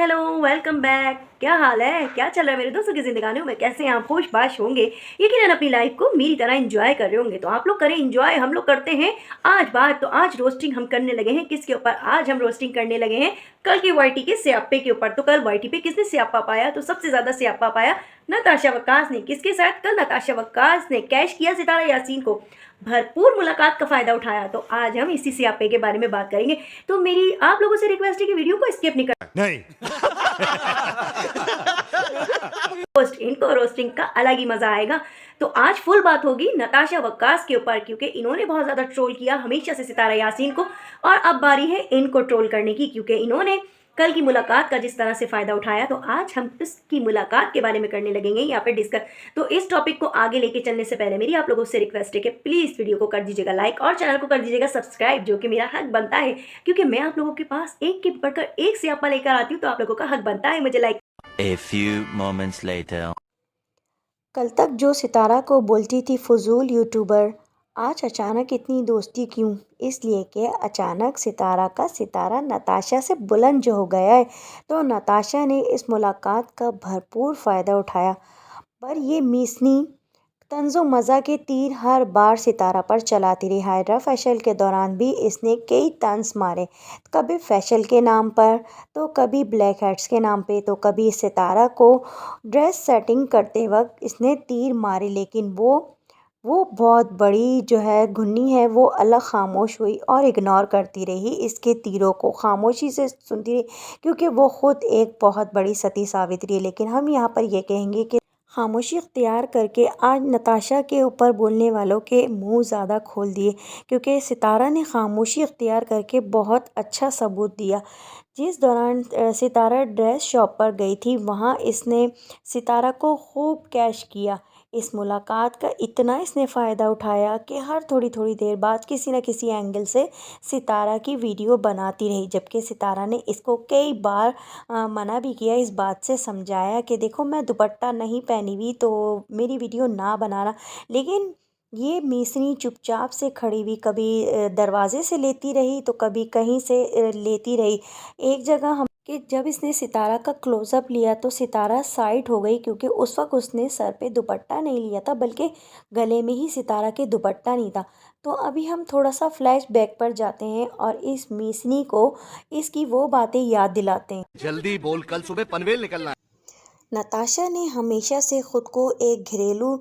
Hello, welcome back. क्या हाल है? क्या चल रहा है मेरे दोस्तों की ज़िंदगानियों में? कैसे हैं आप? होश-बाश होंगे। यकीनन अपनी लाइफ को मेरी तरह एन्जॉय कर रहे होंगे। तो आप लोग करें एन्जॉय, हम लोग करते हैं आज बात। तो आज रोस्टिंग हम करने लगे हैं किसके ऊपर? आज हम रोस्टिंग करने लगे हैं कल के वाईटी के स्याप्पे के ऊपर। तो कल वाईटी पे किसने स्याप्पा पाया? तो सबसे ज़्यादा स्याप्पा पाया नताशा वक्कास ने। किसके साथ? कल नताशा वक्कास ने कैश किया सितारा यासीन को। भरपूर मुलाकात का फ़ायदा उठाया। तो आज हम इसी स्याप्पे के बारे में बात करेंगे। तो मेरी आप लोगों से रिक्वेस्ट है कि वीडियो को स्किप नहीं रोस्ट इनको रोस्टिंग का अलग ही मजा आएगा। तो आज फुल बात होगी नताशा वक्कास के ऊपर, क्योंकि इन्होंने बहुत ज़्यादा ट्रोल किया हमेशा से सितारा यासीन को, और अब बारी है इनको ट्रोल करने की, क्योंकि इन्होंने कल की मुलाकात का जिस तरह से फ़ायदा उठाया। तो आज हम इसकी मुलाकात के बारे में करने लगेंगे यहाँ पे डिस्कस। तो इस टॉपिक को आगे लेके चलने से पहले मेरी आप लोगों से रिक्वेस्ट है कि प्लीज़ वीडियो को कर दीजिएगा लाइक और चैनल को कर दीजिएगा सब्सक्राइब, जो कि मेरा हक बनता है, क्योंकि मैं आप लोगों के पास एक के बढ़कर एक स्याप्पा लेकर आती हूँ। तो आप लोगों का हक बनता है मुझे like. A few moments later. कल तक जो सितारा को बोलती थी फजूल यूट्यूबर, आज अचानक इतनी दोस्ती क्यों? इसलिए कि अचानक सितारा का सितारा नताशा से बुलंद जो हो गया है। तो नताशा ने इस मुलाकात का भरपूर फ़ायदा उठाया, पर ये मीसनी तंज़ो मज़ा के तीर हर बार सितारा पर चलाती रही। हायड्रा फैशन के दौरान भी इसने कई तंज मारे, कभी फैशन के नाम पर, तो कभी ब्लैक हैट्स के नाम पे, तो कभी सितारा को ड्रेस सेटिंग करते वक्त इसने तीर मारे। लेकिन वो बहुत बड़ी जो है घुन्नी है, वो अलग खामोश हुई और इग्नोर करती रही, इसके तीरों को खामोशी से सुनती रही, क्योंकि वो ख़ुद एक बहुत बड़ी सती सावित्री है। लेकिन हम यहाँ पर ये कहेंगे कि खामोशी इख्तियार करके आज नताशा के ऊपर बोलने वालों के मुंह ज़्यादा खोल दिए, क्योंकि सितारा ने खामोशी इख्तियार करके बहुत अच्छा सबूत दिया। जिस दौरान सितारा ड्रेस शॉप पर गई थी, वहाँ इसने सितारा को खूब कैश किया। इस मुलाकात का इतना इसने फ़ायदा उठाया कि हर थोड़ी थोड़ी देर बाद किसी न किसी एंगल से सितारा की वीडियो बनाती रही, जबकि सितारा ने इसको कई बार मना भी किया, इस बात से समझाया कि देखो मैं दुपट्टा नहीं पहनी हुई तो मेरी वीडियो ना बनाना। लेकिन ये मिसरी चुपचाप से खड़ी हुई, कभी दरवाजे से लेती रही तो कभी कहीं से लेती रही। एक जगह हम कि जब इसने सितारा का क्लोज़अप लिया तो सितारा साइड हो गई, क्योंकि उस वक्त उसने सर पे दुपट्टा नहीं लिया था, बल्कि गले में ही सितारा के दुपट्टा नहीं था। तो अभी हम थोड़ा सा फ्लैश बैक पर जाते हैं और इस मिसनी को इसकी वो बातें याद दिलाते हैं। जल्दी बोल, कल सुबह पनवेल निकलना है। नताशा ने हमेशा से खुद को एक घरेलू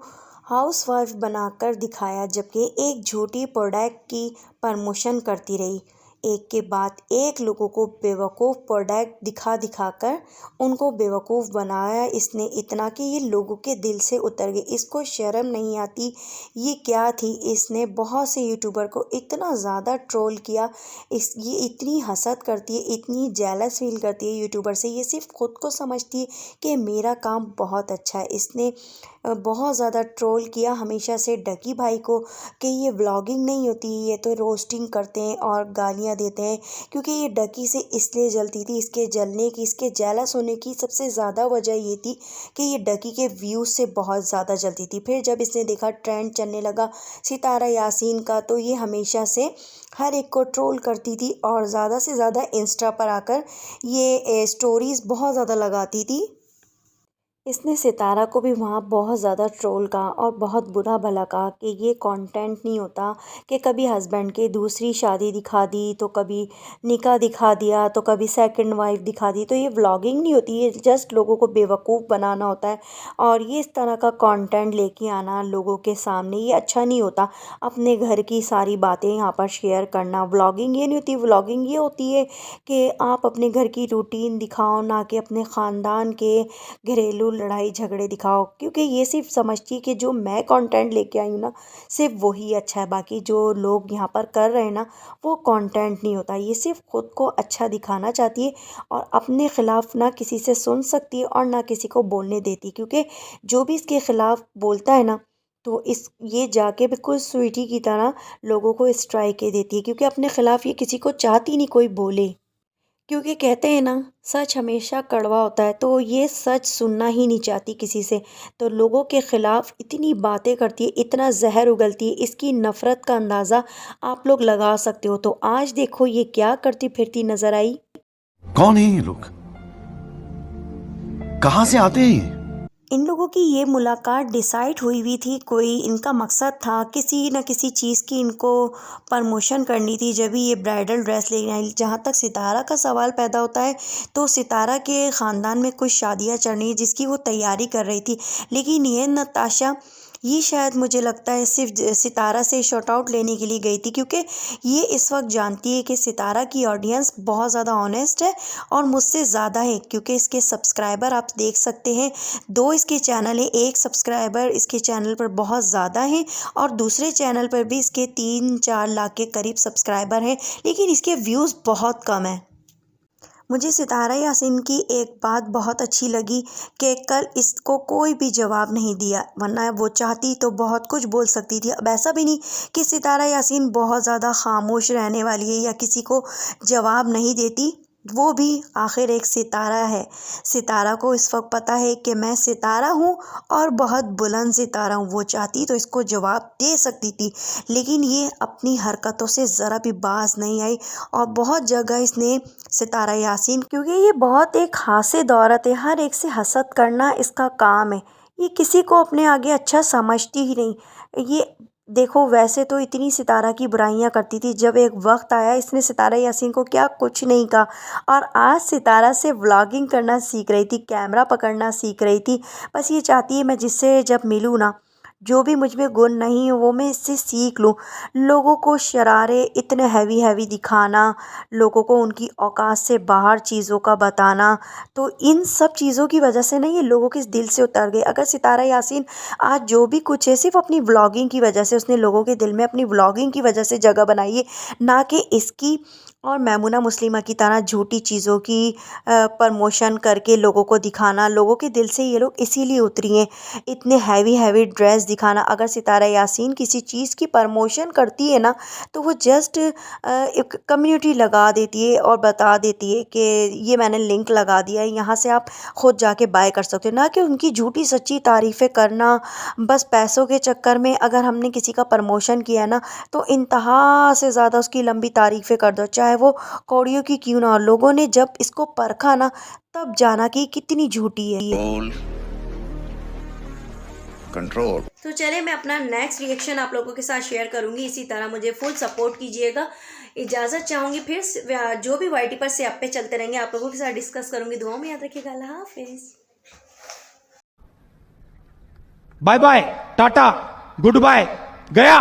हाउसवाइफ बनाकर दिखाया, जबकि एक झूठी प्रोडक्ट की प्रमोशन करती रही। एक के बाद एक लोगों को बेवकूफ़ प्रोडक्ट दिखा दिखाकर उनको बेवकूफ़ बनाया इसने, इतना कि ये लोगों के दिल से उतर गए। इसको शर्म नहीं आती? ये क्या थी? इसने बहुत से यूट्यूबर को इतना ज़्यादा ट्रोल किया। ये इतनी हसद करती है, इतनी जेलस फील करती है यूट्यूबर से। ये सिर्फ खुद को समझती है कि मेरा काम बहुत अच्छा है। इसने बहुत ज़्यादा ट्रोल किया हमेशा से डकी भाई को कि ये व्लॉगिंग नहीं होती, ये तो रोस्टिंग करते हैं और गालियाँ देते हैं। क्योंकि ये डकी से इसलिए जलती थी, इसके जलने की, इसके जेलस होने की सबसे ज़्यादा वजह ये थी कि ये डकी के व्यूज़ से बहुत ज़्यादा जलती थी। फिर जब इसने देखा ट्रेंड चलने लगा सितारा यासीन का, तो ये हमेशा से हर एक को ट्रोल करती थी और ज़्यादा से ज़्यादा इंस्टा पर आकर ये स्टोरीज़ बहुत ज़्यादा लगाती थी। इसने सितारा को भी वहाँ बहुत ज़्यादा ट्रोल कहा और बहुत बुरा भला कहा कि ये कंटेंट नहीं होता, कि कभी हस्बैंड के दूसरी शादी दिखा दी, तो कभी निकाह दिखा दिया, तो कभी सेकंड वाइफ दिखा दी, तो ये व्लॉगिंग नहीं होती, ये जस्ट लोगों को बेवकूफ़ बनाना होता है। और ये इस तरह का कंटेंट लेके आना लोगों के सामने, ये अच्छा नहीं होता। अपने घर की सारी बातें यहाँ पर शेयर करना, व्लॉगिंग ये नहीं होती। व्लॉगिंग ये होती है कि आप अपने घर की रूटीन दिखाओ, ना कि अपने ख़ानदान के घरेलू लड़ाई झगड़े दिखाओ। क्योंकि ये सिर्फ समझती है कि जो मैं कंटेंट लेके आई हूँ ना, सिर्फ वही अच्छा है, बाकी जो लोग यहाँ पर कर रहे हैं ना, वो कंटेंट नहीं होता। ये सिर्फ खुद को अच्छा दिखाना चाहती है और अपने ख़िलाफ़ ना किसी से सुन सकती है और ना किसी को बोलने देती, क्योंकि जो भी इसके ख़िलाफ़ बोलता है ना, तो इस ये जाके बिल्कुल स्वीटी की तरह लोगों को स्ट्राइक देती है, क्योंकि अपने ख़िलाफ़ ये किसी को चाहती नहीं कोई बोले। क्योंकि कहते हैं ना, सच हमेशा कड़वा होता है, तो ये सच सुनना ही नहीं चाहती किसी से, तो लोगों के ख़िलाफ़ इतनी बातें करती है, इतना जहर उगलती है। इसकी नफ़रत का अंदाज़ा आप लोग लगा सकते हो। तो आज देखो ये क्या करती फिरती नज़र आई। कौन है ये लोग? कहाँ से आते हैं ये? इन लोगों की ये मुलाकात डिसाइड हुई थी, कोई इनका मकसद था किसी न किसी चीज़ की इनको प्रमोशन करनी थी। जब भी ये ब्राइडल ड्रेस लेने आई, जहाँ तक सितारा का सवाल पैदा होता है तो सितारा के ख़ानदान में कुछ शादियाँ चल रही हैं जिसकी वो तैयारी कर रही थी, लेकिन ये नताशा ये शायद मुझे लगता है सिर्फ सितारा से शॉट आउट लेने के लिए गई थी, क्योंकि ये इस वक्त जानती है कि सितारा की ऑडियंस बहुत ज़्यादा ऑनेस्ट है और मुझसे ज़्यादा है, क्योंकि इसके सब्सक्राइबर आप देख सकते हैं, 2 इसके चैनल है, एक सब्सक्राइबर इसके चैनल पर बहुत ज़्यादा है और दूसरे चैनल पर भी इसके 3-4 लाख के करीब सब्सक्राइबर हैं, लेकिन इसके व्यूज़ बहुत कम हैं। मुझे सितारा यासीन की एक बात बहुत अच्छी लगी कि कल इसको कोई भी जवाब नहीं दिया, वरना वो चाहती तो बहुत कुछ बोल सकती थी। अब ऐसा भी नहीं कि सितारा यासीन बहुत ज़्यादा खामोश रहने वाली है या किसी को जवाब नहीं देती, वो भी आखिर एक सितारा है। सितारा को इस वक्त पता है कि मैं सितारा हूँ और बहुत बुलंद सितारा हूँ। वो चाहती तो इसको जवाब दे सकती थी, लेकिन ये अपनी हरकतों से ज़रा भी बाज नहीं आई और बहुत जगह इसने सितारा यासीन, क्योंकि ये बहुत एक हासिद औरत है, हर एक से हसद करना इसका काम है, ये किसी को अपने आगे अच्छा समझती ही नहीं। ये देखो, वैसे तो इतनी सितारा की बुराइयां करती थी, जब एक वक्त आया इसने सितारा यासीन को क्या कुछ नहीं कहा और आज सितारा से व्लॉगिंग करना सीख रही थी, कैमरा पकड़ना सीख रही थी। बस ये चाहती है मैं जिससे जब मिलूँ ना, जो भी मुझ में गुण नहीं है वो मैं इससे सीख लूँ। लोगों को शरारे इतने हैवी दिखाना, लोगों को उनकी औकात से बाहर चीज़ों का बताना, तो इन सब चीज़ों की वजह से ना ये लोगों के दिल से उतर गए। अगर सितारा यासीन आज जो भी कुछ है सिर्फ अपनी व्लॉगिंग की वजह से, उसने लोगों के दिल में अपनी व्लॉगिंग की वजह से जगह बनाई है, ना कि इसकी और मैमुना मुस्लिमा की तरह झूठी चीज़ों की प्रमोशन करके लोगों को दिखाना। लोगों के दिल से ये लोग इसीलिए उतरी हैं, इतने हैवी ड्रेस दिखाना। अगर सितारा यासीन किसी चीज़ की प्रमोशन करती है ना, तो वो जस्ट एक कम्युनिटी लगा देती है और बता देती है कि ये मैंने लिंक लगा दिया है, यहाँ से आप खुद जाके बाय कर सकते हो, ना कि उनकी झूठी सच्ची तारीफ़ें करना बस पैसों के चक्कर में। अगर हमने किसी का प्रमोशन किया ना, तो इंतहा से ज़्यादा उसकी लंबी तारीफ़ें कर दो, चाहे वो कौड़ियों की क्यों ना हो। लोगों ने जब इसको परखा ना, तब जाना कि कितनी झूठी है। कंट्रोल। तो चले, मैं अपना नेक्स्ट रिएक्शन आप लोगों के साथ शेयर करूंगी। इसी तरह मुझे फुल सपोर्ट कीजिएगा। इजाज़त चाहूँगी, फिर जो भी वाईटी पर से आप पे चलते रहेंगे आप लोगों के साथ डिस्कस करूंगी। दुआ में याद रखिएगा। अल्लाह हाफिज़। Bye bye, tata, goodbye, गया।